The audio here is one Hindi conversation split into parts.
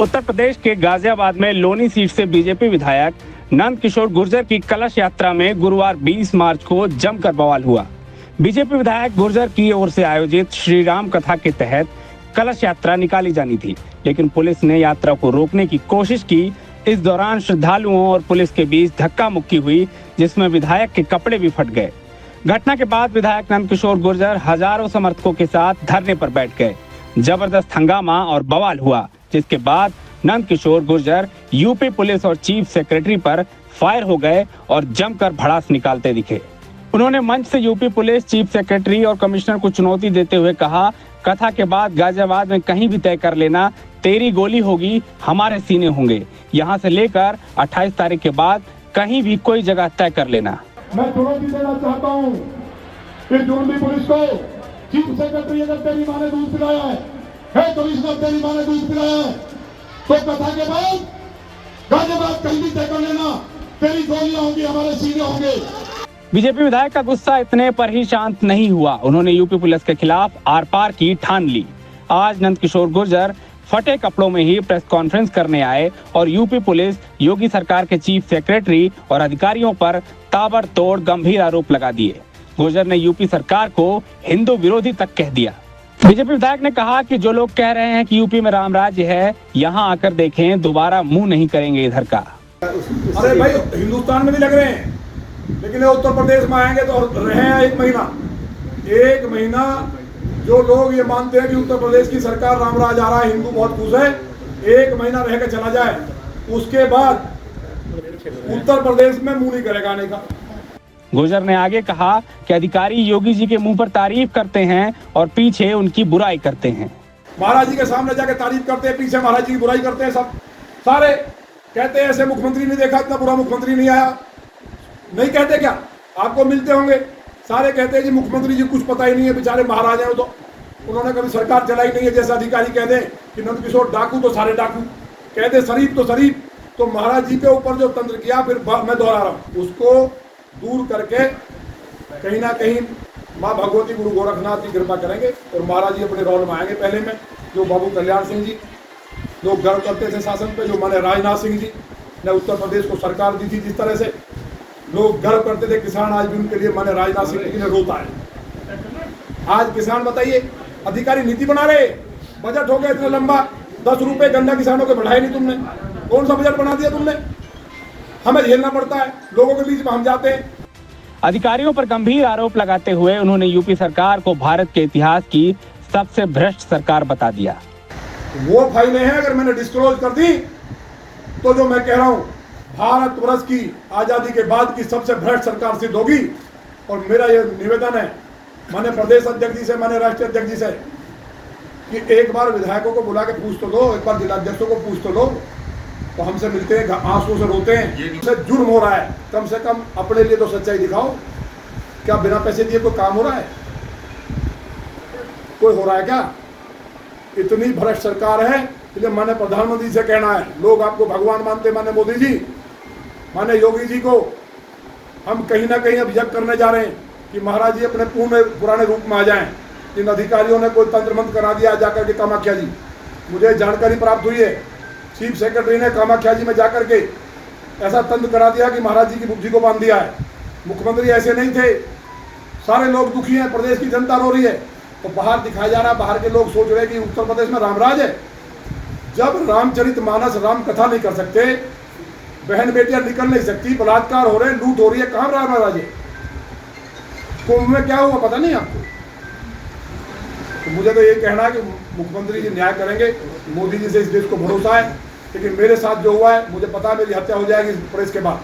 उत्तर प्रदेश के गाजियाबाद में लोनी सीट से बीजेपी विधायक नंद किशोर गुर्जर की कलश यात्रा में गुरुवार 20 मार्च को जमकर बवाल हुआ। बीजेपी विधायक गुर्जर की ओर से आयोजित श्री राम कथा के तहत कलश यात्रा निकाली जानी थी, लेकिन पुलिस ने यात्रा को रोकने की कोशिश की। इस दौरान श्रद्धालुओं और पुलिस के बीच धक्का मुक्की हुई, जिसमें विधायक के कपड़े भी फट गए। घटना के बाद विधायक नंद किशोर गुर्जर हजारों समर्थकों के साथ धरने पर बैठ गए। जबरदस्त हंगामा और बवाल हुआ, जिसके बाद नंद किशोर गुर्जर यूपी पुलिस और चीफ सेक्रेटरी पर फायर हो गए और जमकर भड़ास निकालते दिखे। उन्होंने मंच से यूपी पुलिस, चीफ सेक्रेटरी और कमिश्नर को चुनौती देते हुए कहा, कथा के बाद गाजियाबाद में कहीं भी तय कर लेना, तेरी गोली होगी, हमारे सीने होंगे। यहाँ से लेकर 28 तारीख के बाद कहीं भी कोई जगह तय कर लेना। मैं चुनौती देना चाहता हूँ कि यूपी पुलिस को, चीफ सेक्रेटरी अगर तेरी माँ ने दूध पिलाया है कमिश्नर तेरी माँ ने दूध पिलाया है, तो कथा के बाद गाजियाबाद कहीं भी तय कर लेना, तेरी गोलियां होंगी, हमारे सीने होंगे। बीजेपी विधायक का गुस्सा इतने पर ही शांत नहीं हुआ। उन्होंने यूपी पुलिस के खिलाफ आर पार की ठान ली। आज नंद किशोर गुर्जर फटे कपड़ों में ही प्रेस कॉन्फ्रेंस करने आए और यूपी पुलिस, योगी सरकार के चीफ सेक्रेटरी और अधिकारियों पर ताबड़तोड़ गंभीर आरोप लगा दिए। गुर्जर ने यूपी सरकार को हिंदू विरोधी तक कह दिया। बीजेपी विधायक ने कहा कि जो लोग कह रहे हैं कि यूपी में राम राज्य है, यहाँ आकर देखें, दोबारा मुंह नहीं करेंगे इधर का। अरे भाई, हिंदुस्तान में भी लग रहे हैं, लेकिन उत्तर प्रदेश में आएंगे तो रहे हैं एक महीना। जो लोग ये मानते हैं कि उत्तर प्रदेश की सरकार राम राज आ रहा है, हिंदू बहुत खुश है, 1 महीना रह के चला जाए, उसके बाद उत्तर प्रदेश में मुंह नहीं करेगा आने का। गुर्जर ने आगे कहा कि अधिकारी योगी जी के मुंह पर तारीफ करते हैं और पीछे उनकी बुराई करते हैं। महाराज जी के सामने जाके तारीफ करते हैं, पीछे महाराज जी की बुराई करते हैं। सब सारे कहते हैं ऐसे मुख्यमंत्री नहीं देखा, इतना बुरा मुख्यमंत्री नहीं आया। नहीं कहते क्या? आपको मिलते होंगे, सारे कहते हैं जी मुख्यमंत्री जी कुछ पता ही नहीं है, बेचारे महाराज हैं, तो उन्होंने कभी सरकार चलाई नहीं है। जैसे अधिकारी कह दे कि नंद किशोर डाकू तो सारे डाकू, कह दे शरीफ तो शरीफ। तो महाराज जी के ऊपर जो तंत्र किया, फिर मैं दोहरा रहा हूँ, उसको दूर करके कहीं ना कहीं माँ भगवती गुरु गोरखनाथ की कृपा करेंगे और महाराज जी अपने रोल में आएंगे। पहले में जो बाबू कल्याण सिंह जी लोग गर्व करते थे शासन पे, जो माने राजनाथ सिंह जी ने उत्तर प्रदेश को सरकार दी थी, जिस तरह से लोग गर्व करते थे, किसान आज भी उनके लिए माने राजनाथ सिंह जी ने रोता है। आज किसान बताइए, अधिकारी नीति बना रहे, बजट हो गया इतना लंबा, 10 रुपए गन्ना किसानों के बढ़ाए नहीं तुमने। कौन सा बजट बना दिया तुमने? हमें झेलना पड़ता है, लोगों के बीच में हम जाते हैं। अधिकारियों पर गंभीर आरोप लगाते हुए उन्होंने यूपी सरकार को भारत के इतिहास की सबसे भ्रष्ट सरकार बता दिया। वो फाइलें हैं, अगर मैंने डिस्क्लोज कर दी तो जो मैं कह रहा हूं, भारत वर्ष की आजादी के बाद की सबसे भ्रष्ट सरकार सिद्ध होगी। और मेरा ये निवेदन है माने प्रदेश अध्यक्ष जी से, माने राष्ट्रीय अध्यक्ष जी से, कि एक बार विधायकों को बुला के पूछ तो लो, एक बार जिलाध्यक्षों को पूछ तो लो। तो हमसे मिलते हैं, आंसू से रोते हैं, इससे जुर्म हो रहा है। कम से कम अपने लिए तो सच्चाई दिखाओ। क्या बिना पैसे दिए कोई काम हो रहा है? कोई हो रहा है क्या? इतनी भ्रष्ट सरकार है। इसलिए माने प्रधानमंत्री से कहना है, लोग आपको भगवान मानते, माने मोदी जी, माने योगी जी को हम कहीं ना कहीं अब यज्ञ करने जा रहे हैं कि महाराज जी अपने पुराने रूप में आ जाएं। इन अधिकारियों ने कोई तंत्र मंत्र करा दिया जाकर के कामाख्या जी, मुझे जानकारी प्राप्त हुई है, चीफ सेक्रेटरी ने कामाख्या जी में जाकर के ऐसा तंत्र करा दिया कि महाराज जी की बुद्धि को बांध दिया है। मुख्यमंत्री ऐसे नहीं थे। सारे लोग दुखी हैं, प्रदेश की जनता रो रही है, तो बाहर दिखाया जा रहा है, बाहर के लोग सोच रहे हैं कि उत्तर प्रदेश में रामराज है। जब रामचरितमानस राम कथा नहीं कर सकते, बहन बेटियां निकल नहीं सकती, बलात्कार हो रहे हैं, लूट हो रही है, कहां रामराज है? कुंभ में क्या हुआ पता नहीं आपको? तो मुझे तो ये कहना है कि मुख्यमंत्री जी न्याय करेंगे। मोदी जी से इस देश को भरोसा है, लेकिन मेरे साथ जो हुआ है, मुझे पता है मेरी हत्या हो जाएगी इस प्रेस के बाद।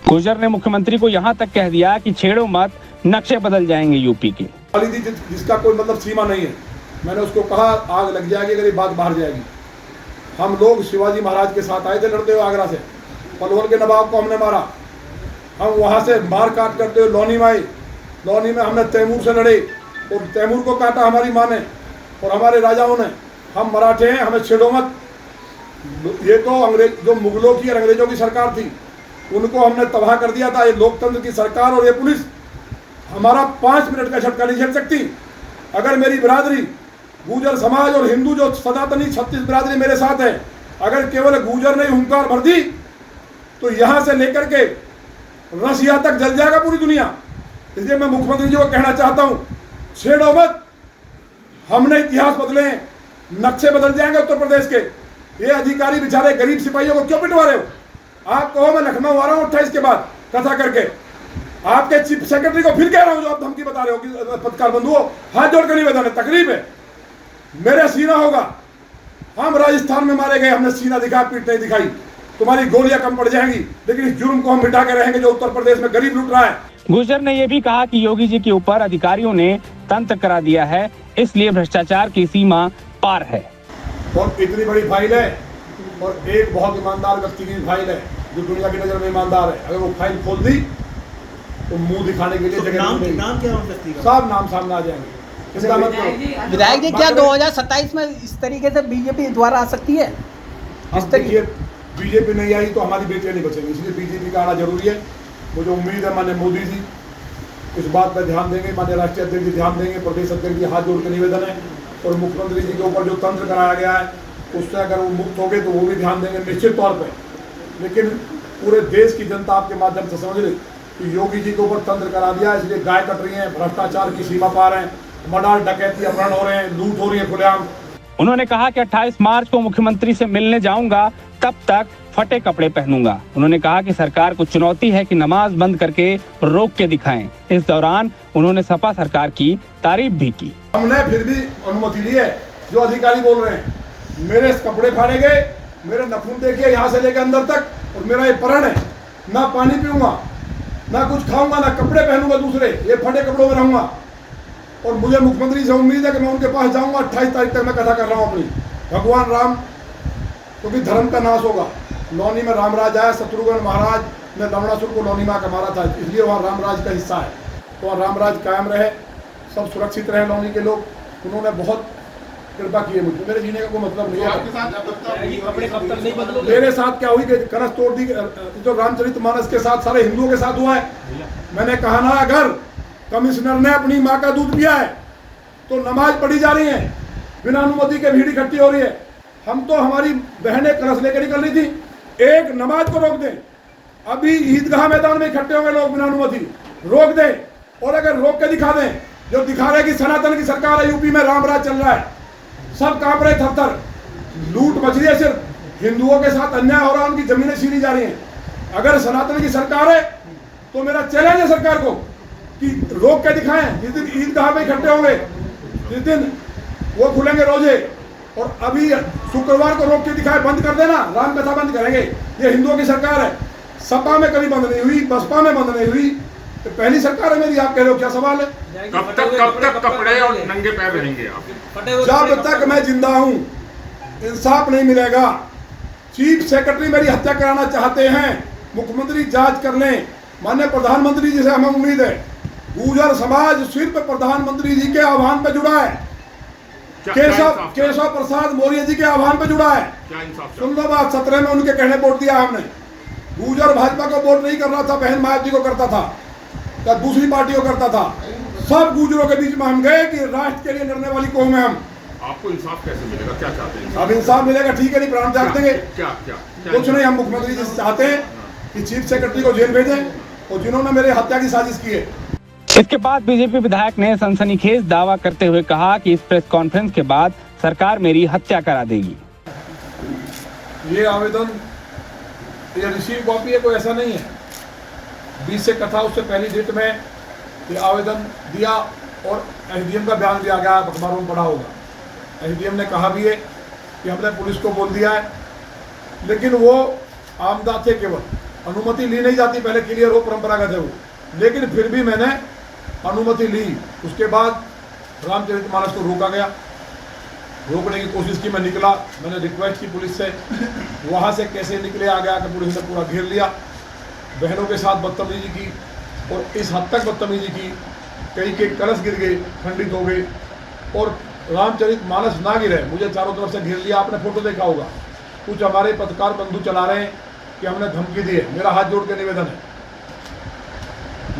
गुर्जर ने मुख्यमंत्री को यहाँ तक कह दिया कि छेड़ो मत, नक्शे बदल जाएंगे यूपी के। जिसका कोई मतलब सीमा नहीं है, मैंने उसको कहा आग लग जाएगी अगर ये बात बाहर जाएगी। हम लोग शिवाजी महाराज के साथ आए थे लड़ते हुए आगरा से, पलवल के नवाब को हमने मारा। हम वहाँ से मार काट करते हुए लौनी में आए, लौनी में हमने तैमूर से लड़े और तैमूर को काटा हमारी माँ ने और हमारे राजाओं ने। हम मराठे हैं, हमें छेड़ो मत। ये तो अंग्रेज, जो मुगलों की और अंग्रेजों की सरकार थी, उनको हमने तबाह कर दिया था। ये लोकतंत्र की सरकार और ये पुलिस हमारा 5 मिनट का झटका नहीं झेल सकती। अगर मेरी बिरादरी, गुर्जर समाज और हिंदू जो सनातनी 36 बिरादरी मेरे साथ है, अगर केवल गुर्जर ने हुंकार भर दी तो यहां से लेकर के रसिया तक जल जाएगा पूरी दुनिया। इसलिए मैं मुख्यमंत्री जी को कहना चाहता हूं, छेड़ो मत, हमने इतिहास बदले हैं, नक्शे बदल जाएंगे उत्तर प्रदेश के। ये अधिकारी बेचारे गरीब सिपाहियों को क्यों पिटवा रहे हो? आप कहो मैं लखनऊ आ रहा हूं 28 के बाद कथा करके, आपके चीफ सेक्रेटरी को फिर कह रहा हूं जो आप धमकी बता रहे हो कि पत्रकार बंधुओं हाथ जोड़ कर निवेदन है, तकरीब है, मेरा सीना होगा। हम राजस्थान में मारे गए, हमने सीना दिखा, पीठ नहीं दिखाई। तुम्हारी गोलियां कम पड़ जाएंगी, लेकिन इस जुर्म को हम मिटा के रहेंगे जो उत्तर प्रदेश में गरीब लूट रहा है। गुर्जर ने यह भी कहा कि योगी जी के ऊपर अधिकारियों ने तंत्र करा दिया है, इसलिए भ्रष्टाचार की सीमा पार है। और इतनी बड़ी फाइल है और एक बहुत ईमानदार व्यक्ति की फाइल है जो दुनिया की नजर में ईमानदार है। अगर वो फाइल खोल दी तो मुंह दिखाने के लिए जगह नहीं, नाम क्या व्यक्ति का? सब नाम सामने आ जाएंगे। चिंता मत करो। विधायक जी, क्या 2027 में इस तरीके से बीजेपी द्वारा आ सकती है? इस तरीके बीजेपी नहीं आई तो हमारी बेटियां नहीं बचेंगी, इसलिए बीजेपी का आना जरूरी है। मुझे उम्मीद है माननीय मोदी जी इस बात पर ध्यान देंगे, माननीय राष्ट्रीय अध्यक्ष जी ध्यान देंगे, प्रदेश अध्यक्ष जी हाथ जोड़ के निवेदन है। और मुख्यमंत्री जी के ऊपर जो तंत्र कराया गया है उससे अगर वो मुक्त हो गए तो वो भी ध्यान देंगे निश्चित तौर पर। लेकिन पूरे देश की जनता आपके माध्यम से समझ ले कि योगी जी के ऊपर तंत्र करा दिया, इसलिए गाय कट रही है, भ्रष्टाचार की सीमा पार है, मर्डर, डकैती, अपहरण हो रहे हैं, लूट हो रही है खुलेआम। उन्होंने कहा कि 28 मार्च को मुख्यमंत्री से मिलने जाऊंगा, तब तक फटे कपड़े पहनूंगा। उन्होंने कहा कि सरकार को चुनौती है कि नमाज बंद करके रोक के दिखाएं। इस दौरान उन्होंने सपा सरकार की तारीफ भी की। हमने फिर भी अनुमति ली है। जो अधिकारी बोल रहे हैं मेरे कपड़े फाड़े गए, मेरे नखून देखिए यहाँ से लेकर अंदर तक, और मेरा ये प्रण है ना पानी पीऊंगा, ना कुछ खाऊंगा, ना कपड़े पहनूंगा दूसरे, ये फटे कपड़ों में रहूंगा। और मुझे मुख्यमंत्री से उम्मीद है कि मैं उनके पास जाऊंगा। 28 तारीख तक मैं कथा कर रहा हूँ अपनी, भगवान राम, क्योंकि धर्म का नाश होगा। लौनी में रामराज आया, शत्रुघ्न महाराज ने लवणासुर को लौनी में आकर मारा था, इसलिए वहाँ रामराज का हिस्सा है। तो वहाँ रामराज कायम रहे, सब सुरक्षित रहे लौनी के लोग। उन्होंने बहुत कृपा की है मुझे, मेरे जीने का कोई मतलब नहीं है। मेरे साथ क्या हुई कि कलश तोड़ दी, जो रामचरितमानस के साथ सारे हिंदुओं के साथ हुआ है। मैंने कहा ना, अगर कमिश्नर ने अपनी माँ का दूध पिया है तो नमाज पढ़ी जा रही है, बिना अनुमति के भीड़ इकट्ठी हो रही है। हम तो हमारी बहनें कलश लेकर निकल रही थी, एक नमाज को रोक दें। अभी ईदगाह मैदान में इकट्ठे होंगे लोग बिना अनुमति, रोक दें। और अगर रोक के दिखा दें, जो दिखा रहे कि सनातन की सरकार है, यूपी में रामराज चल रहा है, सब कांप रहे, थर-थर, लूट मच रही है, सिर्फ हिंदुओं के साथ अन्याय हो रहा है, उनकी जमीनें छीनी जा रही हैं। अगर सनातन की सरकार है तो मेरा चैलेंज है सरकार को कि रोक के दिखाएं। जिस दिन ईदगाह में इकट्ठे होंगे, जिस दिन वो खुलेंगे रोजे, और अभी शुक्रवार को रोक के दिखाए, बंद कर देना, राम कथा बंद करेंगे। ये हिंदुओं की सरकार है, सपा में कभी बंद नहीं हुई, बसपा में बंद नहीं हुई, तो पहली सरकार है मेरी। आप कह रहे हो क्या सवाल है? कब तक कपड़े और नंगे पैर रहेंगे आप? जब तक मैं जिंदा हूं इंसाफ नहीं मिलेगा। चीफ सेक्रेटरी मेरी हत्या कराना चाहते हैं, मुख्यमंत्री जांच कर लें। माननीय प्रधानमंत्री जी से हमें उम्मीद है, गुर्जर समाज सिर्फ प्रधानमंत्री जी के आह्वान पर जुड़ा है, केशव प्रसाद मौर्य जी के आह्वान पर जुड़ा है। सुन लो बात, 17 में उनके कहने वोट दिया हमने। गुर्जर भाजपा को वोट नहीं कर रहा था, बहन मायावती को करता था या दूसरी पार्टी को करता था। सब गुर्जरों के बीच में हम गए कि राष्ट्र के लिए लड़ने वाली कौम है हम। आपको इंसाफ कैसे मिलेगा? क्या चाहते हैं? अब इंसाफ मिलेगा, ठीक है, नहीं प्राण त्याग देंगे। क्या कुछ नहीं, हम मुख्यमंत्री जी से चाहते हैं कि चीफ सेक्रेटरी को जेल भेजें और जिन्होंने मेरे हत्या की साजिश की है। इसके बाद बीजेपी विधायक ने सनसनीखेज दावा करते हुए कहा कि इस प्रेस कॉन्फ्रेंस के बाद सरकार मेरी हत्या करा देगी। ये आवेदन, ये रिसीव कॉपी है, कोई ऐसा नहीं है। 20 से कथा उससे पहली डेट में ये आवेदन दिया और एसडीएम का बयान दिया गया, अखबारों में पढ़ा होगा। एसडीएम ने कहा भी है कि हमने पुलिस को बोल दिया है, लेकिन वो आमदा थे, केवल अनुमति ली नहीं जाती, पहले क्लियर हो, परंपरागत है वो। लेकिन फिर भी मैंने अनुमति ली। उसके बाद रामचरितमानस को रोका गया, रोकने की कोशिश की, मैं निकला, मैंने रिक्वेस्ट की पुलिस से, वहाँ से कैसे निकले आ गया कि पुलिस ने पूरा घेर लिया, बहनों के साथ बदतमीजी की, और इस हद तक बदतमीजी की कई के कलश गिर गए, खंडित हो गए, और रामचरितमानस ना गिरे, मुझे चारों तरफ से घेर लिया। आपने फोटो देखा होगा, कुछ हमारे पत्रकार बंधु चला रहे हैं कि हमने धमकी दी है। मेरा हाथ जोड़ के निवेदन है,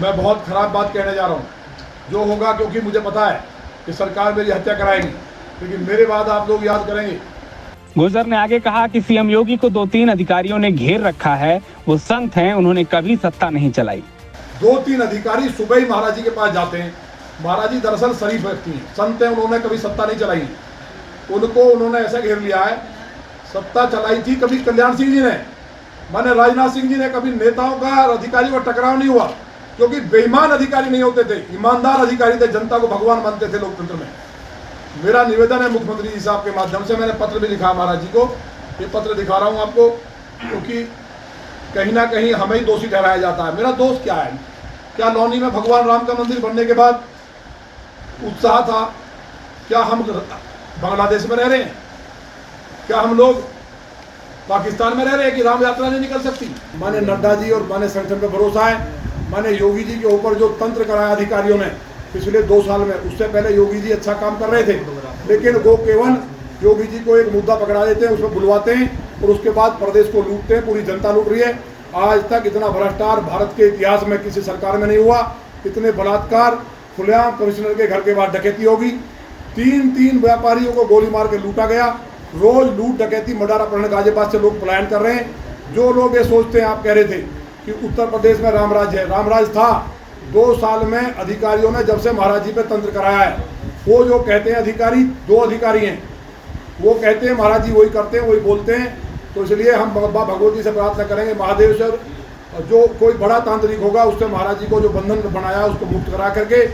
मैं बहुत खराब बात कहने जा रहा हूँ, जो होगा, क्योंकि मुझे पता है कि सरकार मेरी हत्या कराएगी, लेकिन मेरे बाद आप लोग याद करेंगे। गुर्जर ने आगे कहा कि सीएम योगी को 2-3 अधिकारियों ने घेर रखा है, वो संत हैं, उन्होंने कभी सत्ता नहीं चलाई। 2-3 अधिकारी सुबह ही महाराज जी के पास जाते हैं। महाराज जी दरअसल शरीफ व्यक्ति हैं, संत हैं, उन्होंने कभी सत्ता नहीं चलाई। उनको उन्होंने ऐसा घेर लिया है, सत्ता चलाई थी कभी कल्याण सिंह जी ने, माने राजनाथ सिंह जी ने। कभी नेताओं का और अधिकारियों का टकराव नहीं हुआ, क्योंकि बेईमान अधिकारी नहीं होते थे, ईमानदार अधिकारी थे, जनता को भगवान मानते थे लोकतंत्र में। मेरा निवेदन है मुख्यमंत्री जी साहब के माध्यम से, मैंने पत्र भी लिखा महाराज जी को, ये पत्र दिखा रहा हूँ आपको, क्योंकि कहीं ना कहीं हमें ही दोषी ठहराया जाता है। मेरा दोष क्या है? क्या लौनी में भगवान राम का मंदिर बनने के बाद उत्साह था? क्या हम बांग्लादेश में रह रहे हैं? क्या हम लोग पाकिस्तान में रह रहे हैं कि राम यात्रा नहीं निकल सकती? माने नड्डा जी और माने संगठन पे भरोसा है। माने योगी जी के ऊपर जो तंत्र कराया अधिकारियों ने पिछले 2 साल में, उससे पहले योगी जी अच्छा काम कर रहे थे, लेकिन वो केवल योगी जी को एक मुद्दा पकड़ा देते हैं, उसमें बुलवाते हैं और उसके बाद प्रदेश को लूटते हैं। पूरी जनता लूट रही है। आज तक इतना भ्रष्टाचार भारत के इतिहास में किसी सरकार में नहीं हुआ। इतने बलात्कार, खुलेआम कमिश्नर के घर के बाद डकैती होगी, 3 व्यापारियों को गोली मार के लूटा गया। रोज लूट डकैती, मर्डर, अपहरण, गाजियाबाद से लोग पलायन कर रहे हैं। जो लोग ये सोचते हैं, आप कह रहे थे कि उत्तर प्रदेश में रामराज है, रामराज था 2 साल में। अधिकारियों ने जब से महाराज जी पे तंत्र कराया है, वो जो कहते हैं अधिकारी, 2 अधिकारी हैं, वो कहते हैं महाराज जी वही करते हैं, वही बोलते हैं। तो इसलिए हम भगवती से प्रार्थना करेंगे, महादेव से, जो कोई बड़ा तांत्रिक होगा उससे महाराज जी को जो बंधन बनाया उसको मुक्त करा करके।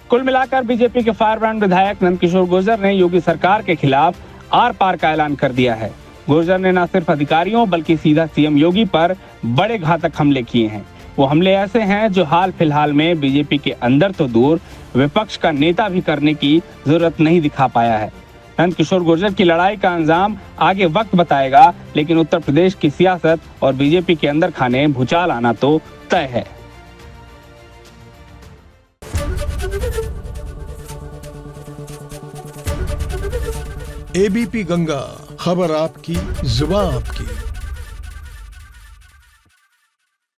कुल मिलाकर बीजेपी के फायर ब्रांड विधायक नंदकिशोर गुर्जर ने योगी सरकार के खिलाफ आर पार का ऐलान कर दिया है। गुर्जर ने न सिर्फ अधिकारियों बल्कि सीधा सीएम योगी पर बड़े घातक हमले किए हैं। वो हमले ऐसे हैं जो हाल फिलहाल में बीजेपी के अंदर तो दूर, विपक्ष का नेता भी करने की जरूरत नहीं दिखा पाया है। नंदकिशोर गुर्जर की लड़ाई का अंजाम आगे वक्त बताएगा, लेकिन उत्तर प्रदेश की सियासत और बीजेपी के अंदर खाने भूचाल आना तो तय है। एबीपी गंगा, खबर आपकी, जुबान आपकी।